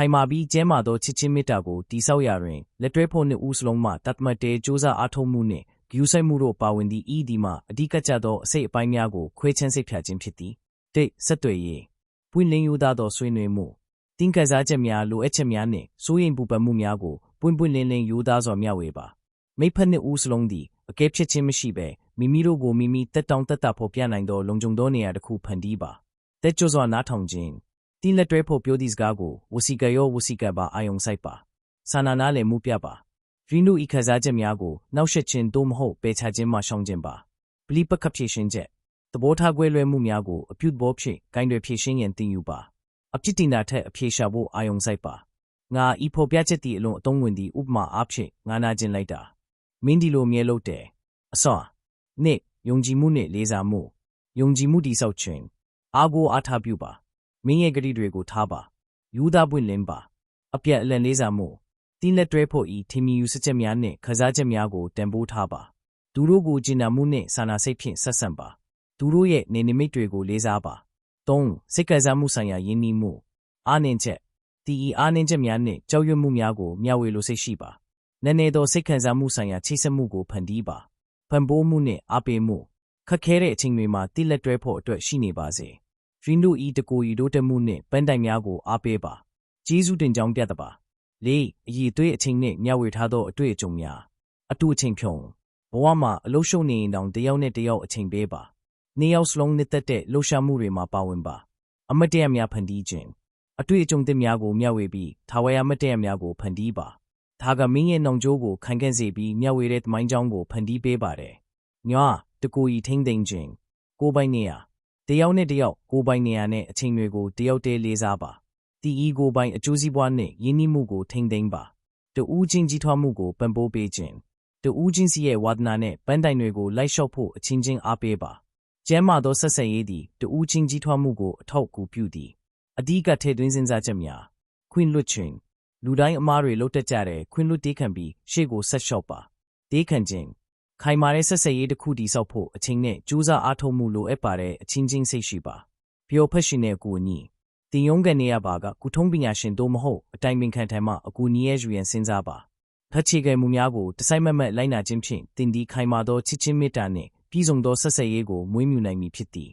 ခိုင်မာပြီးကျဲမာသောချစ်ချင်းမေတ္တာကိုတည်ဆောက်ရာတွင်လက်တွဲဖို့နှင့်ဦးစလုံးမှတတ်မှတ်တဲ့ကြိုးစားအားထုတ်မှုနှင့်ဂရုစိုက်မှုတို့ပါဝင်သည့်ဤဒီမှအဓိကကျသောအစိတ်အပိုင်းများကိုခွဲခြမ်းစိတ်ဖြာခြင်းဖြစ်သည်၁ဆက်သွယ်ရေးပွင့်လင်းရိုးသားသောဆွေးနွေးမှုတင်ကစားချက်များလိုအပ်ချက်များနှင့်စိုးရိမ်ပူပန်မှုများကိုပွင့်ပွင့်လင်းလင်းရိုးသားစွာမျှဝေပါမိဖက်နှင့်ဦးစလုံးသည်အကဲဖြစ်ခြင်းမရှိဘဲမိမိတို့ကိုမိမိတက်တောင့်တက်တာဖော်ပြနိုင်သောလုံခြုံသောနေရာတစ်ခုဖန်တီးပါတက်ကြွစွာနားထောင်ခြင်းတင်းလက်တွဲဖို့ပြောသည့်စကားကိုဝစီကရောဝစီကပါအာယုံစိုက်ပါစာနာနားလည်မှုပြပါရင်းနှီးဤခစားချက်များကိုနှောက်ယှက်ခြင်းသို့မဟုတ်ပယ်ချခြင်းမှရှောင်ခြင်းပါပလီပကဖြည့်ရှင်းချက်သဘောထားကွဲလွဲမှုများကိုအပြုသဘောဖြင့်ဂိုင်းတွေဖြည့်ရှင်းရန်တင်ယူပါအပြစ်တင်တာထက်အဖြေရှာဖို့အာယုံစိုက်ပါငါဤဖော်ပြချက်သည်အလွန်အသုံးဝင်သည့်ဥပမာအားဖြင့်ငါနာကျင်လိုက်တာမင်းဒီလိုမြဲလို့တယ်အစောနှစ်ယုံကြည်မှုနှင့်လေးစားမှုယုံကြည်မှုတည်ဆောက်ခြင်းအားကိုအားထားပြုပါမင်းရဲ့ဂရုတွေကိုထားပါယူသားပွင့်လင်းပါအပြတ်အလန်လေးစားမှုတင်းလက်တွဲဖို့ဤထင်မြင်ယူဆချက်များနှင့်ခစားချက်များကိုတန်ဖိုးထားပါသူတို့ကိုကျင်နာမှုနှင့်စာနာစိတ်ဖြင့်ဆက်ဆံပါသူတို့ရဲ့နေနိမိတ်တွေကိုလေးစားပါ၃စိတ်ကစားမှုဆိုင်ရာယဉ်နီးမှုအားနည်းချက်တီဤအားနည်းချက်များနှင့်ကြောက်ရွံ့မှုများကိုမျှဝေလိုစိတ်ရှိပါနည်းနည်းသောစိတ်ခံစားမှုဆိုင်ရာချိတ်ဆက်မှုကိုဖန်တီးပါဖန်ဖိုးမှုနှင့်အားပေးမှုခက်ခဲတဲ့အချိန်တွေမှာတိလက်တွဲဖို့အတွက်ရှိနေပါစေရင်းတို့ဤတကူဤတို့တက်မှုနှင့်ပန်းတိုင်များကိုအားပေးပါကျေးဇူးတင်ကြောင်းပြသပါ၄အည်အသွေးအချိန်နှင့်မျှဝေထားသောအတွေ့အကြုံများအတူအချိန်ဖြုံဘဝမှာအလုံးရှုံနေရင်တောင်တယောက်နဲ့တယောက်အချိန်ပေးပါနှစ်ယောက်စလုံးနှစ်သက်တဲ့လှုပ်ရှားမှုတွေမှာပါဝင်ပါအမတ်တရများဖန်တီးခြင်းအတွေ့အကြုံသစ်များကိုမျှဝေပြီးထာဝရအမတ်တရများကိုဖန်တီးပါဒါကမင်းရဲ့နှောင်ကြိုးကိုခိုင်ခန့်စေပြီးမျှဝေတဲ့သမိုင်းကြောင်းကိုဖန်တီးပေးပါတယ်ညတကူဤထိမ့်သိမ့်ခြင်းကိုပိုင်နေရတယောက်နဲ့တယောက်ကိုပိုင်နေရနဲ့အချိန်တွေကိုတယောက်တည်းလေးစားပါတီဤကိုပိုင်အကျိုးစီးပွားနဲ့ယဉ်နီးမှုကိုထိမ့်သိမ့်ပါတူးချင်းကြီးထွားမှုကိုပံ့ပိုးပေးခြင်းတူးချင်းစီရဲ့ဝါဒနာနဲ့ပန်းတိုင်တွေကိုလိုက်လျှောက်ဖို့အချင်းချင်းအားပေးပါကျမ်းမာသောဆက်ဆက်ရေးသည်တူးချင်းကြီးထွားမှုကိုအထောက်အကူပြုသည်အဓိကထည့်သွင်းစဉ်းစားချက်များခွင့်လွှတ်ခြင်းလူတိုင်းအမားတွေလှုပ်တက်ကြတဲ့ခွင့်လွှတ်တေးခံပြီးရှေ့ကိုဆက်လျှောက်ပါတေးခံခြင်းခိုင်မာတဲ့ဆက်ဆက်ရေးတစ်ခုတည်ဆောက်ဖို့အချိန်နဲ့ကြိုးစားအားထုတ်မှုလိုအပ်ပါတယ်အချင်းချင်းစိတ်ရှိပါပျော်ဖက်ရှင်တဲ့အကူအညီတင်ယုံကနေရပါကကုထုံးပညာရှင်တို့မဟုတ်အတိုင်ပင်ခံထံမှအကူအညီရဲ့ယူရန်စဉ်းစားပါဖတ်ချေကဲမှုများကိုတစိုက်မမတ်လိုက်နာခြင်းဖြင့်တင်ဒီခိုင်မာသောချစ်ချင်းမေတ္တာနှင့်ပြည်စုံသောဆက်ဆက်ရေးကိုမွေးမြူနိုင်မည်ဖြစ်သည်